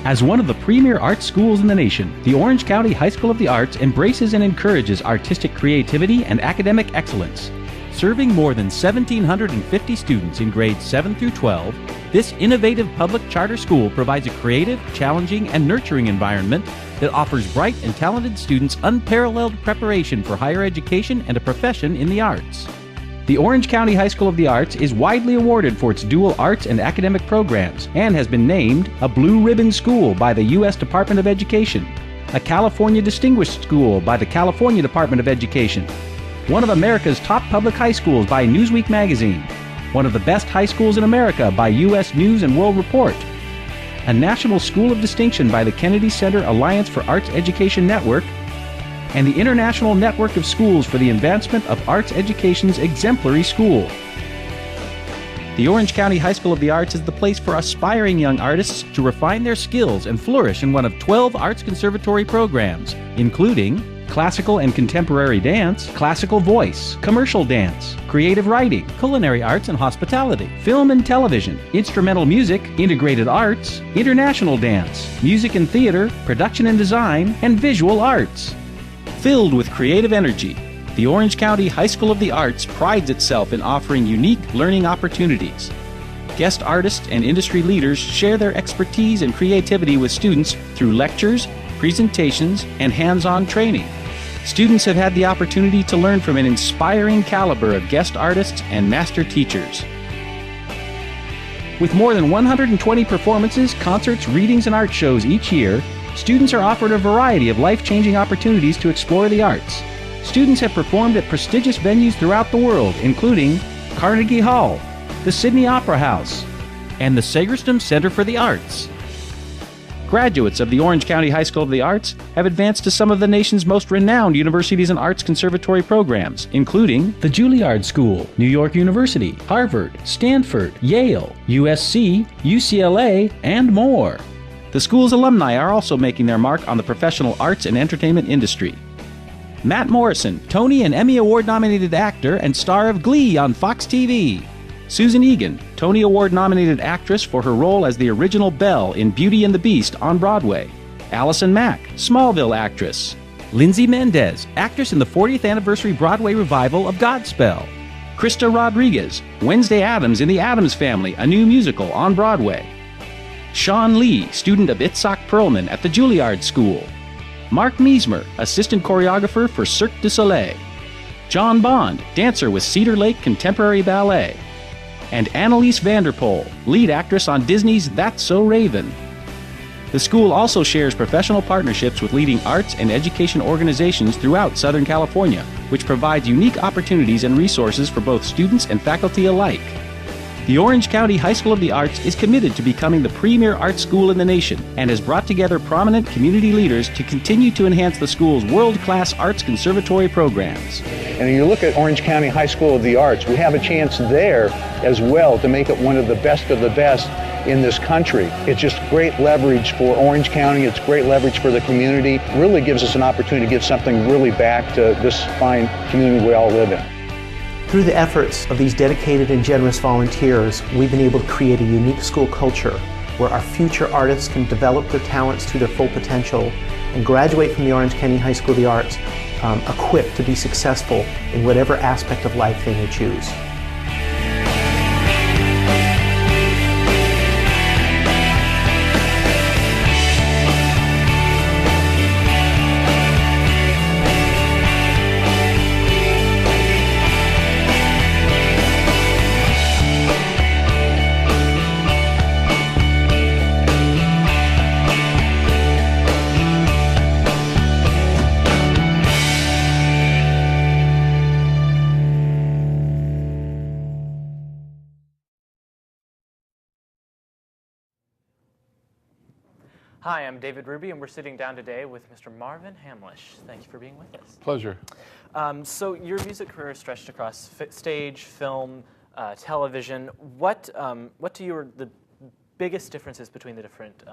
As one of the premier art schools in the nation, the Orange County High School of the Arts embraces and encourages artistic creativity and academic excellence. Serving more than 1,750 students in grades 7 through 12, this innovative public charter school provides a creative, challenging, and nurturing environment that offers bright and talented students unparalleled preparation for higher education and a profession in the arts. The Orange County High School of the Arts is widely awarded for its dual arts and academic programs and has been named a Blue Ribbon School by the U.S. Department of Education, a California Distinguished School by the California Department of Education, one of America's top public high schools by Newsweek magazine, one of the best high schools in America by U.S. News and World Report, a National School of Distinction by the Kennedy Center Alliance for Arts Education Network, and the International Network of Schools for the Advancement of Arts Education's Exemplary School. The Orange County High School of the Arts is the place for aspiring young artists to refine their skills and flourish in one of 12 arts conservatory programs, including classical and contemporary dance, classical voice, commercial dance, creative writing, culinary arts and hospitality, film and television, instrumental music, integrated arts, international dance, music and theater, production and design, and visual arts. Filled with creative energy, the Orange County High School of the Arts prides itself in offering unique learning opportunities. Guest artists and industry leaders share their expertise and creativity with students through lectures, presentations, and hands-on training. Students have had the opportunity to learn from an inspiring caliber of guest artists and master teachers. With more than 120 performances, concerts, readings, and art shows each year, students are offered a variety of life-changing opportunities to explore the arts. Students have performed at prestigious venues throughout the world, including Carnegie Hall, the Sydney Opera House, and the Segerstam Center for the Arts. Graduates of the Orange County High School of the Arts have advanced to some of the nation's most renowned universities and arts conservatory programs, including the Juilliard School, New York University, Harvard, Stanford, Yale, USC, UCLA, and more. The school's alumni are also making their mark on the professional arts and entertainment industry. Matt Morrison, Tony and Emmy Award-nominated actor and star of Glee on Fox TV. Susan Egan, Tony Award-nominated actress for her role as the original Belle in Beauty and the Beast on Broadway. Allison Mack, Smallville actress. Lindsay Mendez, actress in the 40th anniversary Broadway revival of Godspell. Krista Rodriguez, Wednesday Addams in The Addams Family, a new musical on Broadway. Sean Lee, student of Itzhak Perlman at the Juilliard School. Mark Miesmer, assistant choreographer for Cirque du Soleil. John Bond, dancer with Cedar Lake Contemporary Ballet. And Annalise Vanderpool, lead actress on Disney's That's So Raven. The school also shares professional partnerships with leading arts and education organizations throughout Southern California, which provides unique opportunities and resources for both students and faculty alike. The Orange County High School of the Arts is committed to becoming the premier art school in the nation and has brought together prominent community leaders to continue to enhance the school's world-class arts conservatory programs. And when you look at Orange County High School of the Arts, we have a chance there as well to make it one of the best in this country. It's just great leverage for Orange County. It's great leverage for the community. It really gives us an opportunity to give something really back to this fine community we all live in. Through the efforts of these dedicated and generous volunteers, we've been able to create a unique school culture where our future artists can develop their talents to their full potential and graduate from the Orange County High School of the Arts equipped to be successful in whatever aspect of life they may choose. Hi, I'm David Ruby, and we're sitting down today with Mr. Marvin Hamlish. Thank you for being with us. Pleasure. So your music career stretched across stage, film, television. What do you are the biggest differences between the different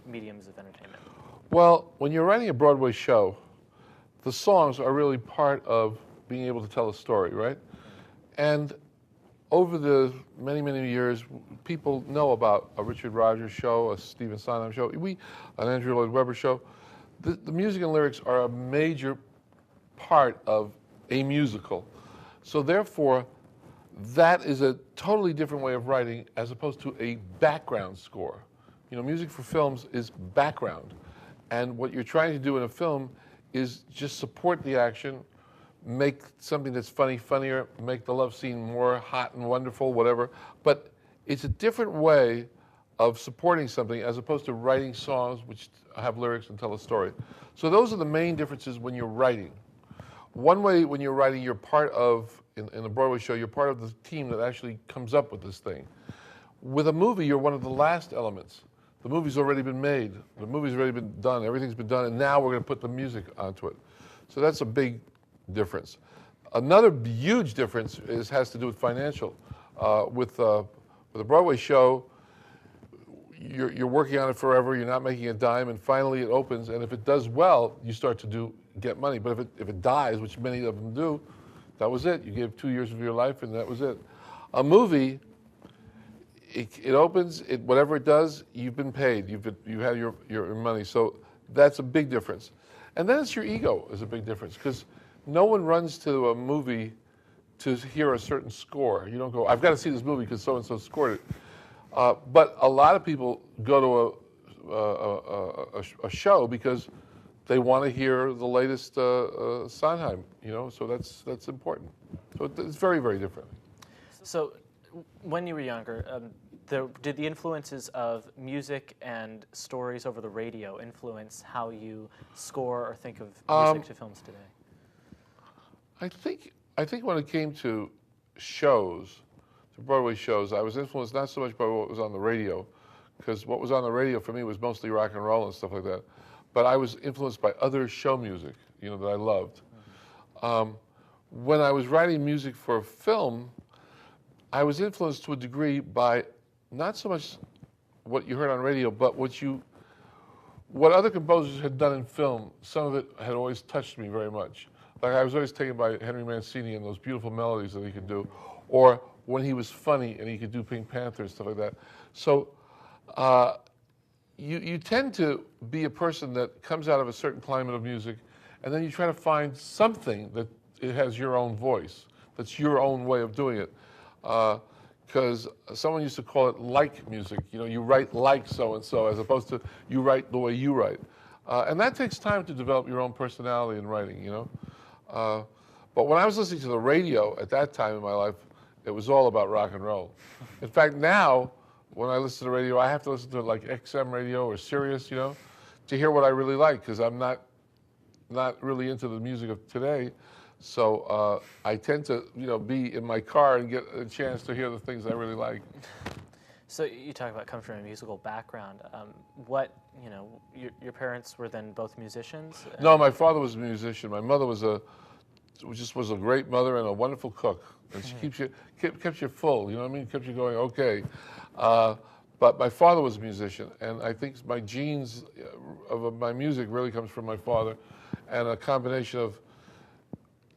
mediums of entertainment? Well, when you're writing a Broadway show, the songs are really part of being able to tell a story, right? And over the many, many years, people know about a Richard Rodgers show, a Stephen Sondheim show, an Andrew Lloyd Webber show. The music and lyrics are a major part of a musical. So therefore, that is a totally different way of writing as opposed to a background score. You know, music for films is background. And what you're trying to do in a film is just support the action, make something that's funny funnier, make the love scene more hot and wonderful, whatever. But it's a different way of supporting something as opposed to writing songs which have lyrics and tell a story. So those are the main differences when you're writing. One way when you're writing, you're part of, in a Broadway show, you're part of the team that actually comes up with this thing. With a movie, you're one of the last elements. The movie's already been made. The movie's already been done. Everything's been done, and now we're going to put the music onto it. So that's a big difference. Another huge difference has to do with financial. With a Broadway show, you're working on it forever. You're not making a dime, and finally it opens. And if it does well, you start to get money. But if it dies, which many of them do, that was it. You gave 2 years of your life, and that was it. A movie, it opens. Whatever it does, you've been paid. You had your money. So that's a big difference. And then it's your ego is a big difference because no one runs to a movie to hear a certain score. You don't go, I've got to see this movie because so-and-so scored it. But a lot of people go to a show because they want to hear the latest Sondheim, you know, so that's important. So it's very, very different. So when you were younger, did the influences of music and stories over the radio influence how you score or think of music to films today? I think when it came to shows, to Broadway shows, I was influenced not so much by what was on the radio, because what was on the radio for me was mostly rock and roll and stuff like that. But I was influenced by other show music, you know, that I loved. When I was writing music for film, I was influenced to a degree by not so much what you heard on radio, but what other composers had done in film. Some of it had always touched me very much. Like I was always taken by Henry Mancini and those beautiful melodies that he could do, or when he was funny and he could do Pink Panther and stuff like that. So you tend to be a person that comes out of a certain climate of music, and then you try to find something that it has your own voice, that's your own way of doing it. Because someone used to call it like music. You know, you write like so-and-so as opposed to you write the way you write. And that takes time to develop your own personality in writing, you know. But when I was listening to the radio at that time in my life, it was all about rock and roll. In fact, now, when I listen to the radio, I have to listen to like XM radio or Sirius, you know, to hear what I really like, because I'm not really into the music of today. So I tend to, be in my car and get a chance to hear the things I really like. So you talk about coming from a musical background. What, your parents were then both musicians? No, my father was a musician. My mother was a great mother and a wonderful cook. And she kept you full, you know what I mean? Kept you going, okay. But my father was a musician, and I think my genes of my music really comes from my father, and a combination of,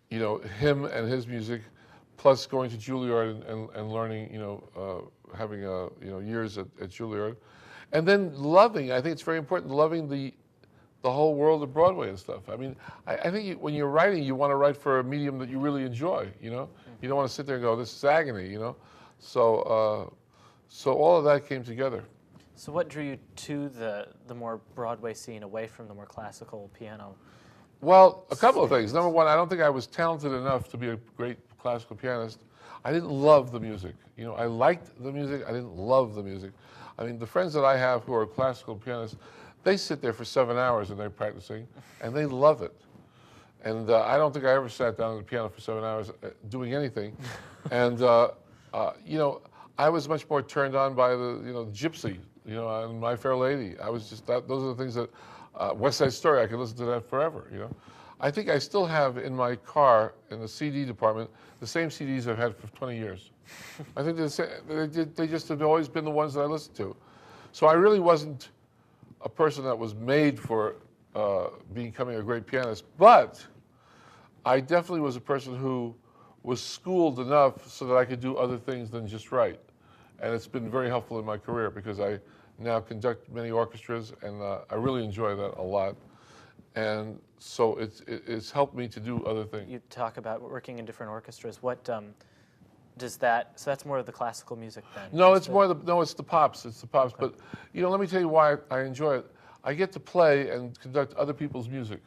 him and his music, plus going to Juilliard and learning, having years at Juilliard, and then loving. I think it's very important loving the whole world of Broadway and stuff. I mean, I think when you're writing, you want to write for a medium that you really enjoy. You don't want to sit there and go, "This is agony." So all of that came together. So what drew you to the more Broadway scene away from the more classical piano? Well, a couple of things. Number one, I don't think I was talented enough to be a great classical pianist. I didn't love the music. I liked the music. I didn't love the music. I mean, the friends that I have who are classical pianists, they sit there for 7 hours and they're practicing, and they love it. And I don't think I ever sat down at the piano for 7 hours doing anything. And I was much more turned on by the Gypsy, and My Fair Lady. I was just those are the things that West Side Story. I could listen to that forever. I think I still have in my car in the CD department the same CDs I've had for 20 years. I think they just have always been the ones that I listened to. So I really wasn't a person that was made for becoming a great pianist, but I definitely was a person who was schooled enough so that I could do other things than just write. And it's been very helpful in my career because I now conduct many orchestras, and I really enjoy that a lot. And so it's helped me to do other things. You talk about working in different orchestras. What does that? So that's more of the classical music then? No, it's the pops. It's the pops. Okay. But let me tell you why I enjoy it. I get to play and conduct other people's music.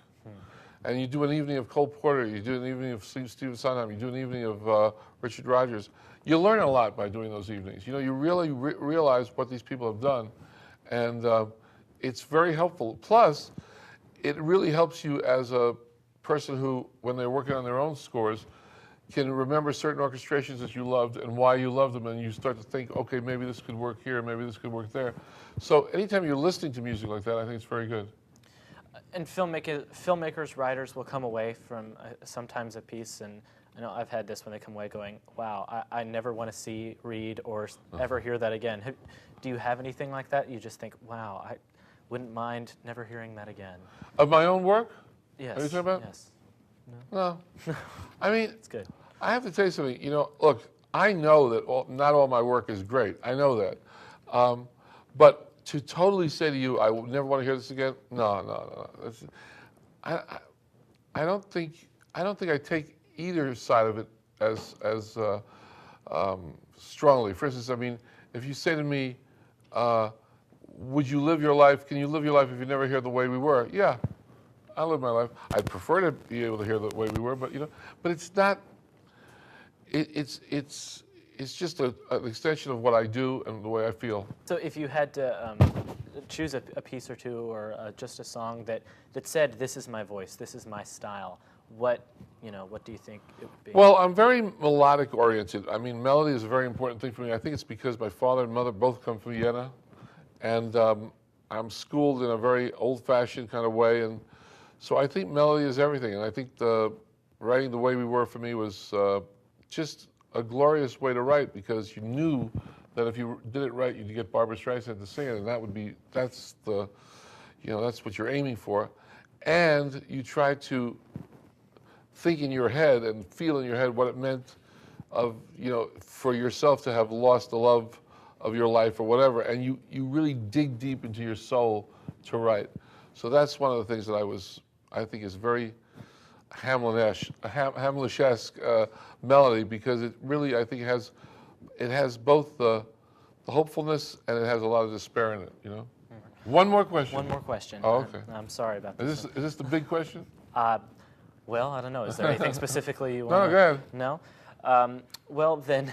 And you do an evening of Cole Porter, you do an evening of Stephen Sondheim, you do an evening of Richard Rodgers. You learn a lot by doing those evenings. You really realize what these people have done, and it's very helpful. Plus, it really helps you as a person who, when they're working on their own scores, can remember certain orchestrations that you loved and why you loved them, and you start to think, okay, maybe this could work here, maybe this could work there. So anytime you're listening to music like that, I think it's very good. And filmmakers, writers will come away from sometimes a piece, and I know I've had this when they come away going, wow, I never want to see, read, or ever hear that again. Do you have anything like that? You just think, wow, I wouldn't mind never hearing that again. Of my own work? Yes. Are you talking about? Yes. No. I mean, it's good. I have to tell you something. Look, I know that not all my work is great. I know that. But to totally say to you, I will never want to hear this again. No. I don't think I take either side of it as strongly. For instance, I mean, if you say to me, "Would you live your life? Can you live your life if you never hear the way we were?" Yeah, I live my life. I'd prefer to be able to hear the way we were, but but it's not. It's just an extension of what I do and the way I feel. So if you had to choose a piece or two, or just a song that said, "This is my voice, this is my style," what do you think it would be? Well, I'm very melodic oriented. I mean, melody is a very important thing for me. I think it's because my father and mother both come from Vienna, and I'm schooled in a very old-fashioned kind of way, and so I think melody is everything. And I think writing the way we were for me was just a glorious way to write, because you knew that if you did it right, you'd get Barbra Streisand to sing it, and that's what you're aiming for. And you try to think in your head and feel in your head what it meant for yourself to have lost the love of your life or whatever, and you really dig deep into your soul to write. So that's one of the things that I think is very Hamletish-esque melody, because it really, I think, it has both the hopefulness and it has a lot of despair in it. One more question. One more question. Oh, okay. I'm sorry about this. Is this the big question? Well, I don't know. Is there anything specifically you want? No, go ahead. No. Well, then,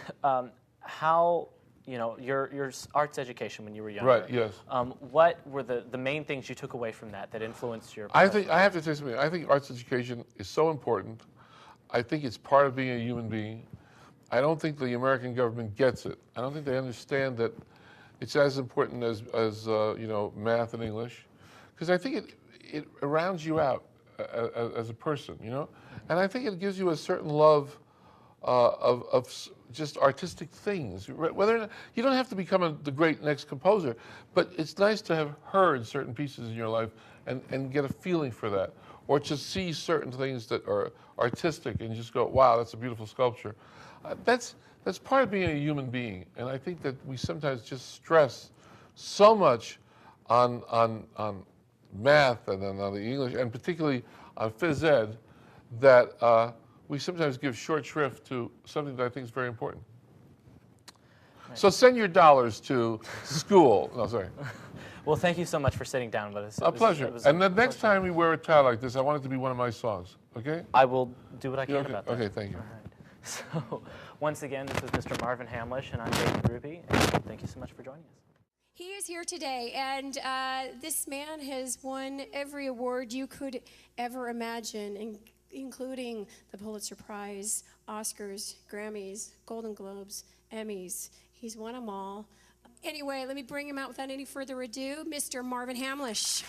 how? Your arts education when you were younger. Right. Yes. What were the main things you took away from that influenced your? I have to tell you something. I think arts education is so important. I think it's part of being a human being. I don't think the American government gets it. I don't think they understand that it's as important as you know, math and English, because I think it rounds you out as a person, you know, and I think it gives you a certain love of just artistic things. Whether or not, you don't have to become the great next composer, but it's nice to have heard certain pieces in your life and get a feeling for that, or to see certain things that are artistic and just go, wow, that's a beautiful sculpture. That's part of being a human being, and I think that we sometimes just stress so much on math and on the English, and particularly on phys ed, that we sometimes give short shrift to something that I think is very important. Right. So send your dollars to school. No, sorry. Well, thank you so much for sitting down with us. A pleasure. And the next time we wear a tie like this, I want it to be one of my songs, okay? I will do what I can okay? about that. Okay, thank you. All right. So, once again, this is Mr. Marvin Hamlisch, and I'm David Ruby, and thank you so much for joining us. He is here today, and this man has won every award you could ever imagine, including the Pulitzer Prize, Oscars, Grammys, Golden Globes, Emmys. He's won them all. Anyway, let me bring him out without any further ado, Mr. Marvin Hamlisch.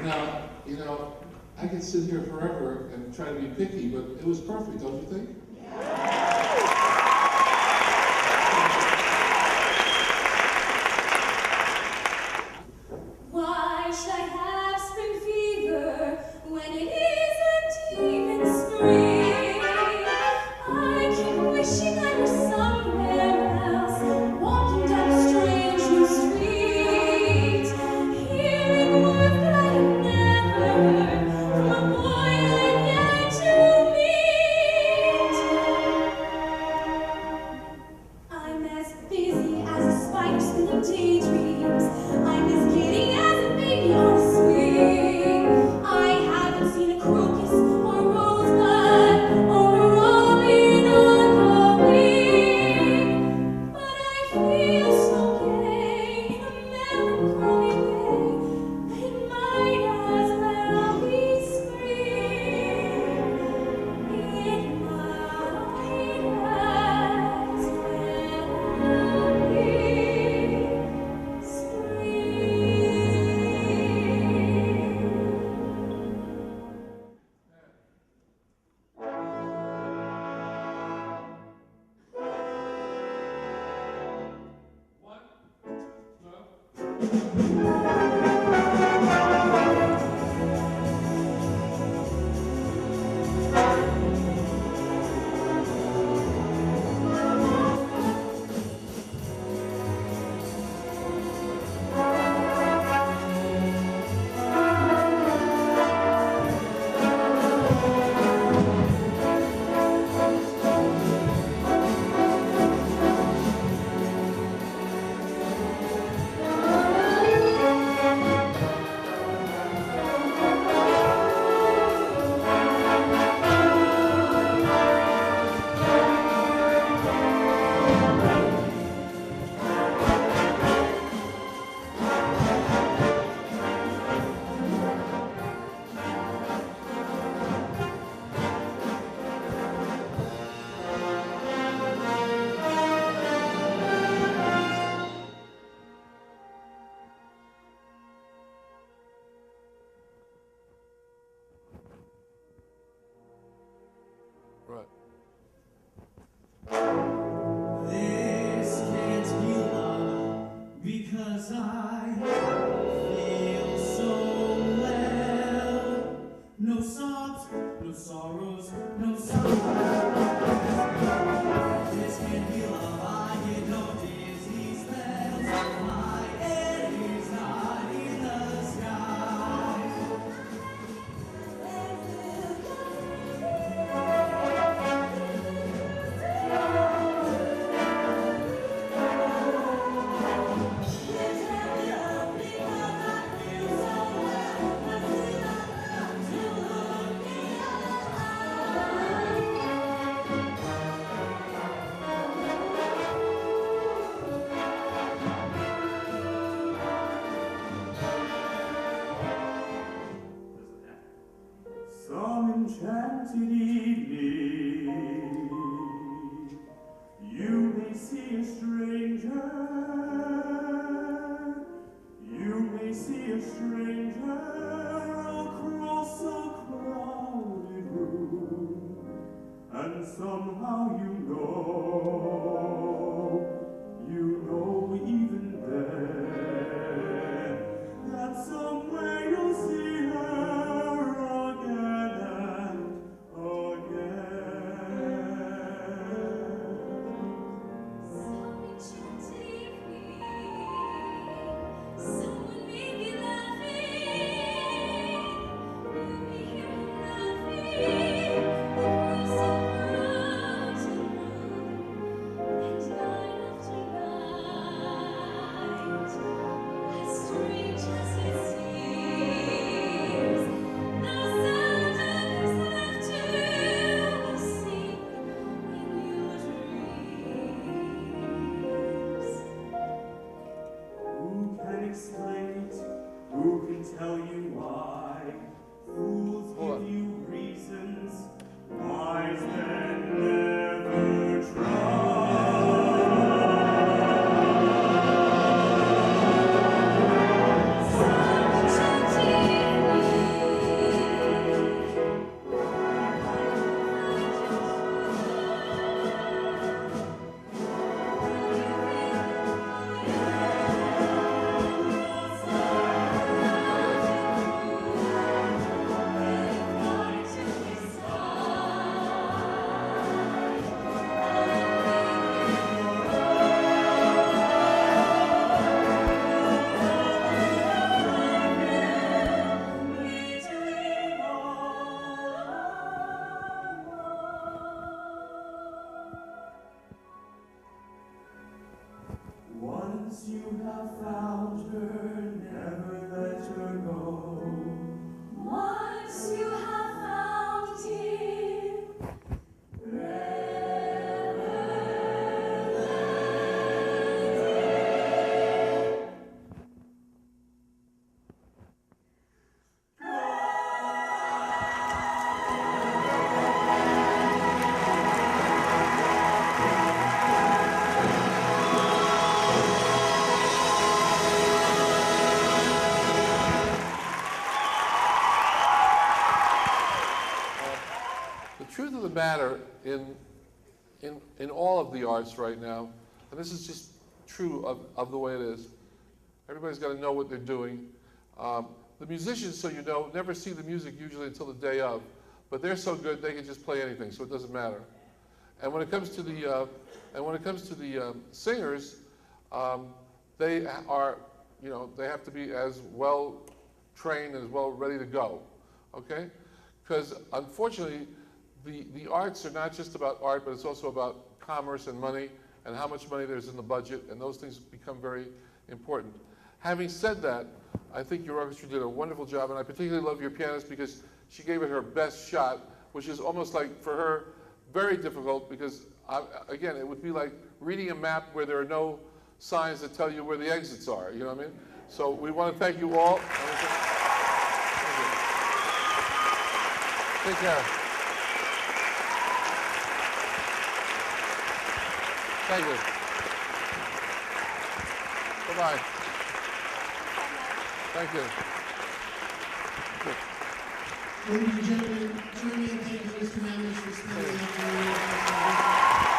Now, you know, I could sit here forever and try to be picky, but it was perfect, don't you think? Why should I have spring fever when it isn't even spring? I keep wishing I were somewhere else, walking down a strange new street, hearing words that I have never heard from a boy I've yet to meet. I'm as busy as a spider spinning daydreams. I'm as giddy as a baby on a swing. I haven't seen a crocus or a rosebud or a robin on the wing, but I feel so gay in a melancholy way. It might as well be spring. It might as well be spring. 'cause I feel so well. No sobs, no sorrows, no sorrows. This can heal love, I get no dizzy spells. My head is not in the sky. Some enchanted evening, you may see a stranger. You may see a stranger across a crowded room, and somehow you know even then, that somewhere you'll see her again and again. Some enchanted evening, someone may be laughing. You may hear him laughing across a crowded room, and night after night, as strange as it seems, the sound of his laughter will sing in your dreams. Who can explain it? Who can tell you why? Fools give you reasons, wise men never try. Some enchanted Once you have found her, never let her go. Once you have found him, never The truth of the matter in all of the arts right now, and this is just true of the way it is, everybody's got to know what they're doing. The musicians, so you know, never see the music usually until the day of, but they're so good they can just play anything, so it doesn't matter. And when it comes to the singers, they are, you know, they have to be as well trained and as well ready to go, okay? Because unfortunately, the arts are not just about art, but it's also about commerce and money and how much money there's in the budget, and those things become very important. Having said that, I think your orchestra did a wonderful job, and I particularly love your pianist because she gave it her best shot, which is almost like, for her, very difficult because, again, it would be like reading a map where there are no signs that tell you where the exits are, you know what I mean? So we want to thank you all. Take care. Thank you. Bye-bye. Thank you. Ladies and gentlemen, join me in thanking Mr. Mamish for spending the afternoon.